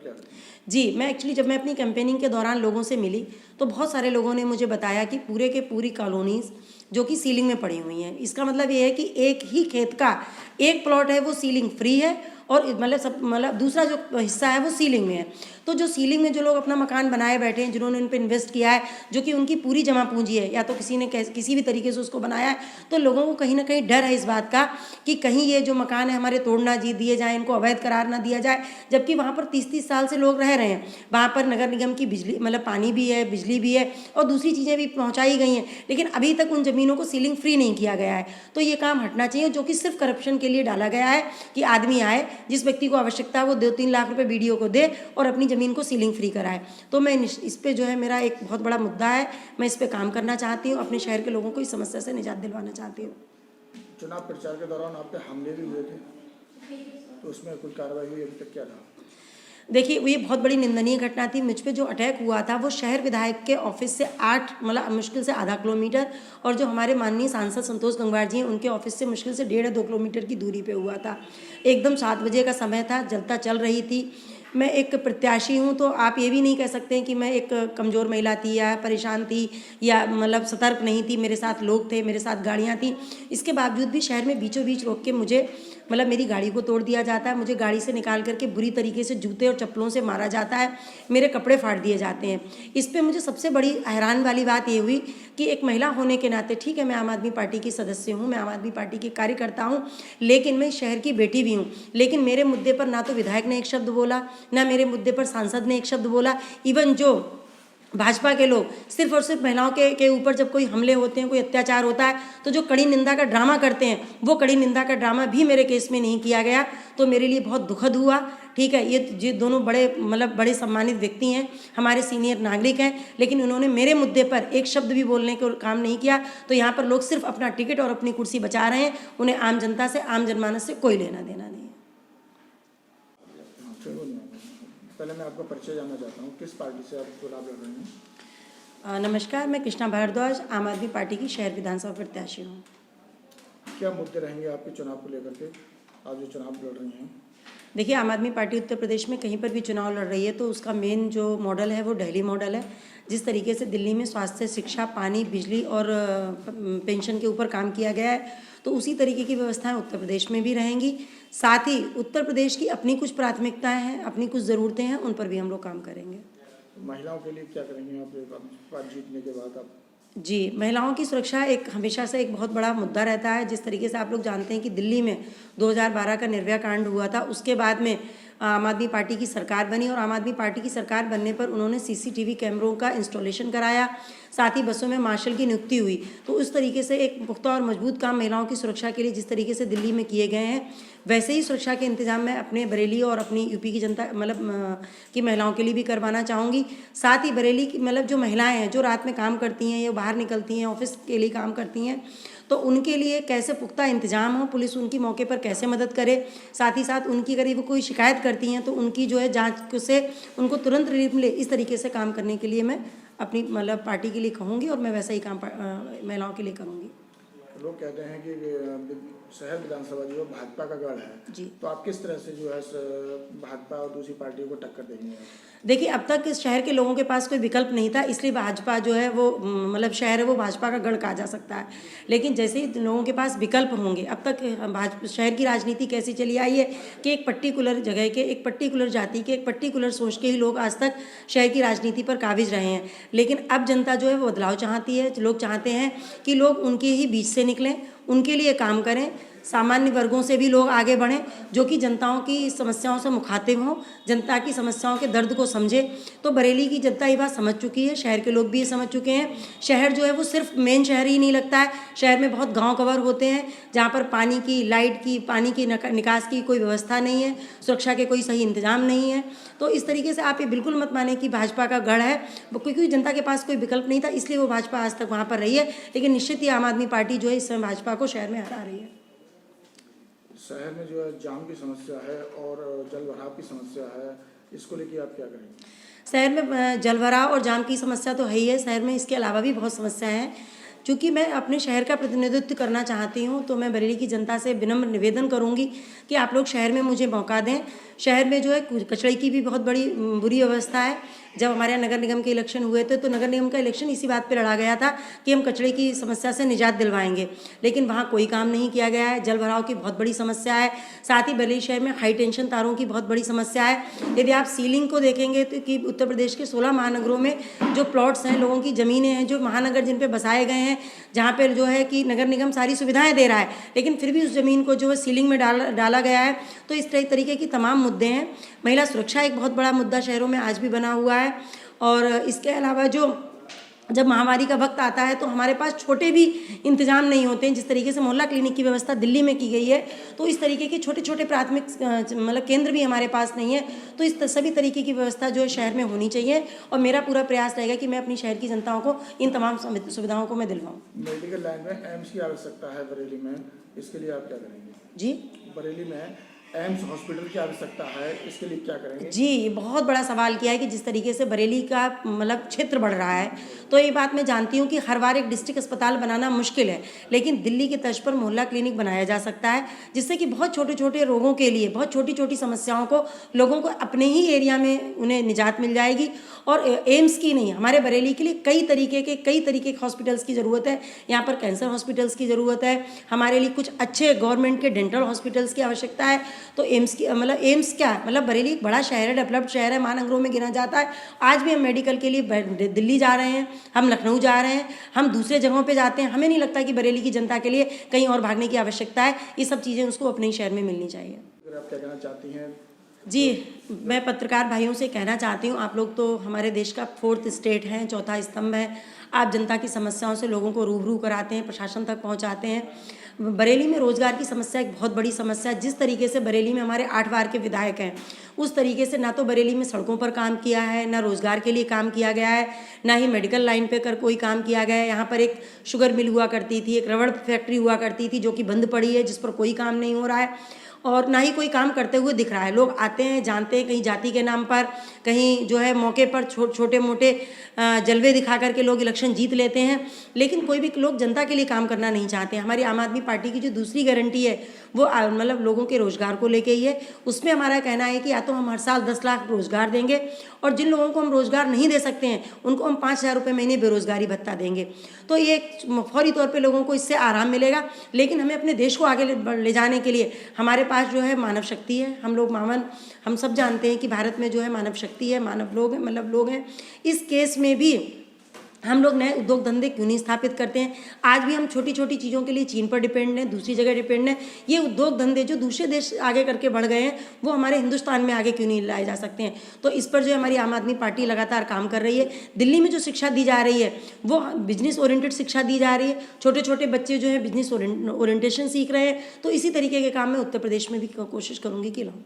क्या करेंगे? जी, मैं एक्चुअली जब मैं अपनी कैंपेनिंग के दौरान लोगों से मिली तो बहुत सारे लोगों ने मुझे बताया कि पूरे के पूरी कॉलोनीज़ जो कि सीलिंग में पड़ी हुई हैं, इसका मतलब ये है कि एक ही खेत का एक प्लॉट है वो सीलिंग फ्री है और मतलब दूसरा जो हिस्सा है वो सीलिंग में है। तो जो सीलिंग में जो लोग अपना मकान बनाए बैठे हैं, जिन्होंने उन पर इन्वेस्ट किया है, जो कि उनकी पूरी जमा पूंजी है, या तो किसी ने किसी भी तरीके से उसको बनाया है, तो लोगों को कहीं ना कहीं डर है इस बात का कि कहीं ये जो मकान है हमारे तोड़ ना दिए जाए, इनको अवैध करार ना दिया जाए, जबकि वहाँ पर 30-30 साल से लोग रह रहे हैं। वहाँ पर नगर निगम की बिजली मतलब पानी भी है, बिजली भी है और दूसरी चीज़ें भी पहुँचाई गई हैं, लेकिन अभी तक उन ज़मीनों को सीलिंग फ्री नहीं किया गया है। तो ये काम हटना चाहिए, जो कि सिर्फ करप्शन के लिए डाला गया है कि आदमी आए, जिस व्यक्ति को आवश्यकता है वो 2-3 लाख रुपए वीडियो को दे और अपनी ज़मीन को सीलिंग फ्री कराए। तो मैं इस पे जो है मेरा एक बहुत बड़ा मुद्दा है, मैं इस पे काम करना चाहती हूँ, अपने शहर के लोगों को इस समस्या से निजात दिलवाना चाहती हूँ। चुनाव प्रचार के दौरान आप पे हमले भी हुए थे, तो उसमें कोई कार्रवाई हुई अभी तक क्या रहा? देखिए, ये बहुत बड़ी निंदनीय घटना थी। मुझ पे जो अटैक हुआ था वो शहर विधायक के ऑफिस से 8 मतलब मुश्किल से आधा किलोमीटर, और जो हमारे माननीय सांसद संतोष गंगवार जी हैं उनके ऑफिस से मुश्किल से 1.5-2 किलोमीटर की दूरी पे हुआ था। एकदम 7 बजे का समय था, जनता चल रही थी। मैं एक प्रत्याशी हूँ, तो आप ये भी नहीं कह सकते हैं कि मैं एक कमज़ोर महिला थी या परेशान थी या मतलब सतर्क नहीं थी। मेरे साथ लोग थे, मेरे साथ गाड़ियाँ थीं, इसके बावजूद भी शहर में बीचों बीच रोक के मुझे मतलब मेरी गाड़ी को तोड़ दिया जाता है, मुझे गाड़ी से निकाल करके बुरी तरीके से जूते और चप्पलों से मारा जाता है, मेरे कपड़े फाड़ दिए जाते हैं। इस पे मुझे सबसे बड़ी हैरान वाली बात ये हुई कि एक महिला होने के नाते, ठीक है मैं आम आदमी पार्टी की सदस्य हूँ, मैं आम आदमी पार्टी की कार्यकर्ता हूँ, लेकिन मैं शहर की बेटी भी हूँ, लेकिन मेरे मुद्दे पर ना तो विधायक ने एक शब्द बोला, ना मेरे मुद्दे पर सांसद ने एक शब्द बोला। इवन जो भाजपा के लोग सिर्फ और सिर्फ महिलाओं के ऊपर जब कोई हमले होते हैं, कोई अत्याचार होता है, तो जो कड़ी निंदा का ड्रामा करते हैं, वो कड़ी निंदा का ड्रामा भी मेरे केस में नहीं किया गया। तो मेरे लिए बहुत दुखद हुआ। ठीक है, ये दोनों बड़े मतलब बड़े सम्मानित व्यक्ति हैं, हमारे सीनियर नागरिक हैं, लेकिन उन्होंने मेरे मुद्दे पर एक शब्द भी बोलने का काम नहीं किया। तो यहाँ पर लोग सिर्फ अपना टिकट और अपनी कुर्सी बचा रहे हैं, उन्हें आम जनता से, आम जनमानस से कोई लेना देना नहीं है। पहले मैं आपका परिचय जानना चाहता हूँ, किस पार्टी से आप चुनाव लड़ रहे हैं? नमस्कार, मैं कृष्णा भारद्वाज, आम आदमी पार्टी की शहर विधानसभा प्रत्याशी हूँ। क्या मुद्दे रहेंगे आपके चुनाव को लेकर के, आप जो चुनाव लड़ रही हैं? देखिए, आम आदमी पार्टी उत्तर प्रदेश में कहीं पर भी चुनाव लड़ रही है तो उसका मेन जो मॉडल है वो दिल्ली मॉडल है। जिस तरीके से दिल्ली में स्वास्थ्य, शिक्षा, पानी, बिजली और पेंशन के ऊपर काम किया गया है, तो उसी तरीके की व्यवस्थाएं उत्तर प्रदेश में भी रहेंगी। साथ ही उत्तर प्रदेश की अपनी कुछ प्राथमिकताएं हैं, अपनी कुछ ज़रूरतें हैं, उन पर भी हम लोग काम करेंगे। महिलाओं के लिए क्या करेंगे आप जीतने के बाद? आप जी, महिलाओं की सुरक्षा एक हमेशा से एक बहुत बड़ा मुद्दा रहता है। जिस तरीके से आप लोग जानते हैं कि दिल्ली में 2012 का निर्भया कांड हुआ था, उसके बाद में आम आदमी पार्टी की सरकार बनी और आम आदमी पार्टी की सरकार बनने पर उन्होंने सीसीटीवी कैमरों का इंस्टॉलेशन कराया, साथ ही बसों में मार्शल की नियुक्ति हुई। तो उस तरीके से एक पुख्ता और मजबूत काम महिलाओं की सुरक्षा के लिए जिस तरीके से दिल्ली में किए गए हैं, वैसे ही सुरक्षा के इंतजाम मैं अपने बरेली और अपनी यूपी की जनता मतलब की महिलाओं के लिए भी करवाना चाहूँगी। साथ ही बरेली की मतलब जो महिलाएं हैं जो रात में काम करती हैं या बाहर निकलती हैं, ऑफिस के लिए काम करती हैं, तो उनके लिए कैसे पुख्ता इंतजाम हो, पुलिस उनकी मौके पर कैसे मदद करे, साथ ही साथ उनकी अगर वो कोई शिकायत करती हैं तो उनकी जो है जांच से उनको तुरंत रिलीफ मिले, इस तरीके से काम करने के लिए मैं अपनी मतलब पार्टी के लिए कहूँगी और मैं वैसा ही काम महिलाओं के लिए करूँगी। लोग कहते हैं कि शहर विधानसभा जो भाजपा का गढ़ है जी, तो आप किस तरह से जो है भाजपा और दूसरी पार्टियों को टक्कर देंगे? देखिए, अब तक इस शहर के लोगों के पास कोई विकल्प नहीं था, इसलिए भाजपा जो है वो मतलब शहर है वो भाजपा का गढ़ कहा जा सकता है। लेकिन जैसे ही लोगों के पास विकल्प होंगे, अब तक शहर की राजनीति कैसी चली आई है कि एक पर्टिकुलर जगह के, एक पर्टिकुलर जाति के, एक पर्टिकुलर सोच के ही लोग आज तक शहर की राजनीति पर काबिज रहे हैं। लेकिन अब जनता जो है वो बदलाव चाहती है। लोग चाहते हैं कि लोग उनके ही बीच से निकलें, उनके लिए काम करें, सामान्य वर्गों से भी लोग आगे बढ़ें, जो कि जनताओं की समस्याओं से मुखातिब हों, जनता की समस्याओं के दर्द को समझें। तो बरेली की जनता ये बात समझ चुकी है, शहर के लोग भी ये समझ चुके हैं। शहर जो है वो सिर्फ मेन शहर ही नहीं लगता है, शहर में बहुत गांव कवर होते हैं जहाँ पर पानी की, लाइट की, पानी की निकास की कोई व्यवस्था नहीं है, सुरक्षा के कोई सही इंतजाम नहीं है। तो इस तरीके से आप ये बिल्कुल मत माने कि भाजपा का गढ़ है, क्योंकि जनता के पास कोई विकल्प नहीं था, इसलिए वो भाजपा आज तक वहाँ पर रही है। लेकिन निश्चित ही आम आदमी पार्टी जो है इस समय भाजपा को शहर में हरा रही है। शहर में जो है जाम की समस्या है और जलभराव की समस्या है, इसको लेकर आप क्या करेंगे? शहर में जलभराव और जाम की समस्या तो है ही है, शहर में इसके अलावा भी बहुत समस्याएं हैं। चूँकि मैं अपने शहर का प्रतिनिधित्व करना चाहती हूँ, तो मैं बरेली की जनता से विनम्र निवेदन करूँगी कि आप लोग शहर में मुझे मौका दें। शहर में जो है कचरे की भी बहुत बड़ी बुरी अवस्था है। जब हमारे यहाँ नगर निगम के इलेक्शन हुए थे तो नगर निगम का इलेक्शन इसी बात पे लड़ा गया था कि हम कचरे की समस्या से निजात दिलवाएंगे, लेकिन वहाँ कोई काम नहीं किया गया है। जल भराव की बहुत बड़ी समस्या है। साथ ही बरेली शहर में हाई टेंशन तारों की बहुत बड़ी समस्या है। यदि आप सीलिंग को देखेंगे तो कि उत्तर प्रदेश के 16 महानगरों में जो प्लॉट्स हैं, लोगों की ज़मीनें हैं, जो महानगर जिन पे बसाए गए हैं, जहाँ पर जो है कि नगर निगम सारी सुविधाएँ दे रहा है, लेकिन फिर भी उस ज़मीन को जो है सीलिंग में डाला गया है। तो इस तरीके की तमाम मुद्दे हैं। महिला सुरक्षा एक बहुत बड़ा मुद्दा शहरों में आज भी बना हुआ है। और इसके अलावा जब महामारी का वक्त आता है तो हमारे पास छोटे भी इंतजाम नहीं होते हैं। जिस तरीके से मोहल्ला क्लिनिक की व्यवस्था दिल्ली में की गई है, तो इस तरीके के छोटे छोटे प्राथमिक मतलब केंद्र भी हमारे पास नहीं है। तो इस सभी तरीके की व्यवस्था जो है शहर में होनी चाहिए, और मेरा पूरा प्रयास रहेगा कि मैं अपनी शहर की जनताओं को इन तमाम सुविधाओं को मैं दिलवाऊँ। मेडिकल लाइन में एम्स की आवश्यकता है बरेली में, इसके लिए आप क्या करेंगे? जी, बरेली में एम्स हॉस्पिटल की आवश्यकता है, इसके लिए क्या करेंगे? जी, ये बहुत बड़ा सवाल किया है कि जिस तरीके से बरेली का मतलब क्षेत्र बढ़ रहा है, तो ये बात मैं जानती हूँ कि हर बार एक डिस्ट्रिक्ट अस्पताल बनाना मुश्किल है, लेकिन दिल्ली की तर्ज पर मोहल्ला क्लिनिक बनाया जा सकता है, जिससे कि बहुत छोटे छोटे रोगों के लिए, बहुत छोटी छोटी समस्याओं को लोगों को अपने ही एरिया में उन्हें निजात मिल जाएगी। और एम्स की नहीं, हमारे बरेली के लिए कई तरीके के हॉस्पिटल्स की ज़रूरत है। यहाँ पर कैंसर हॉस्पिटल्स की ज़रूरत है, हमारे लिए कुछ अच्छे गवर्नमेंट के डेंटल हॉस्पिटल्स की आवश्यकता है। तो एम्स की एम्स क्या है, मतलब बरेली एक बड़ा शहर है, डेवलप्ड शहर है, महानगरों में गिना जाता है। आज भी हम मेडिकल के लिए दिल्ली जा रहे हैं, हम लखनऊ जा रहे हैं, हम दूसरे जगहों पे जाते हैं। हमें नहीं लगता कि बरेली की जनता के लिए कहीं और भागने की आवश्यकता है। ये सब चीज़ें उसको अपने ही शहर में मिलनी चाहिए। अगर आप क्या कहना चाहती हैं? जी, मैं पत्रकार भाइयों से कहना चाहती हूँ, आप लोग तो हमारे देश का 4th स्टेट हैं, चौथा स्तंभ है। आप जनता की समस्याओं से लोगों को रूबरू कराते हैं, प्रशासन तक पहुँचाते हैं। बरेली में रोज़गार की समस्या एक बहुत बड़ी समस्या है। जिस तरीके से बरेली में हमारे 8 बार के विधायक हैं, उस तरीके से ना तो बरेली में सड़कों पर काम किया है, ना रोज़गार के लिए काम किया गया है, ना ही मेडिकल लाइन पे कोई काम किया गया है। यहाँ पर एक शुगर मिल हुआ करती थी, एक रबड़ फैक्ट्री हुआ करती थी, जो कि बंद पड़ी है, जिस पर कोई काम नहीं हो रहा है और ना ही कोई काम करते हुए दिख रहा है। लोग आते हैं, जानते हैं, कहीं जाति के नाम पर, कहीं जो है मौके पर छोटे मोटे जलवे दिखा करके लोग इलेक्शन जीत लेते हैं, लेकिन कोई भी लोग जनता के लिए काम करना नहीं चाहते हैं। हमारी आम आदमी पार्टी की जो दूसरी गारंटी है वो मतलब लोगों के रोज़गार को लेके ही है। उसमें हमारा कहना है कि या तो हम हर साल 10 लाख रोज़गार देंगे, और जिन लोगों को हम रोज़गार नहीं दे सकते हैं उनको हम 5,000 रुपये महीने बेरोज़गारी भत्ता देंगे। तो ये फौरी तौर पे लोगों को इससे आराम मिलेगा। लेकिन हमें अपने देश को आगे ले जाने के लिए हमारे पास जो है मानव शक्ति है। हम सब जानते हैं कि भारत में जो है मानव शक्ति है, मानव लोग हैं, मतलब लोग हैं। इस केस में भी हम लोग नए उद्योग धंधे क्यों नहीं स्थापित करते हैं? आज भी हम छोटी छोटी चीज़ों के लिए चीन पर डिपेंड हैं, दूसरी जगह डिपेंड हैं। ये उद्योग धंधे जो दूसरे देश आगे करके बढ़ गए हैं, वो हमारे हिंदुस्तान में आगे क्यों नहीं लाए जा सकते हैं? तो इस पर जो हमारी आम आदमी पार्टी लगातार काम कर रही है। दिल्ली में जो शिक्षा दी जा रही है वो बिजनेस ओरिएंटेड शिक्षा दी जा रही है। छोटे छोटे बच्चे जो है बिजनेस ओरिएंटेशन सीख रहे हैं। तो इसी तरीके के काम मैं उत्तर प्रदेश में भी कोशिश करूँगी कि लाऊँ।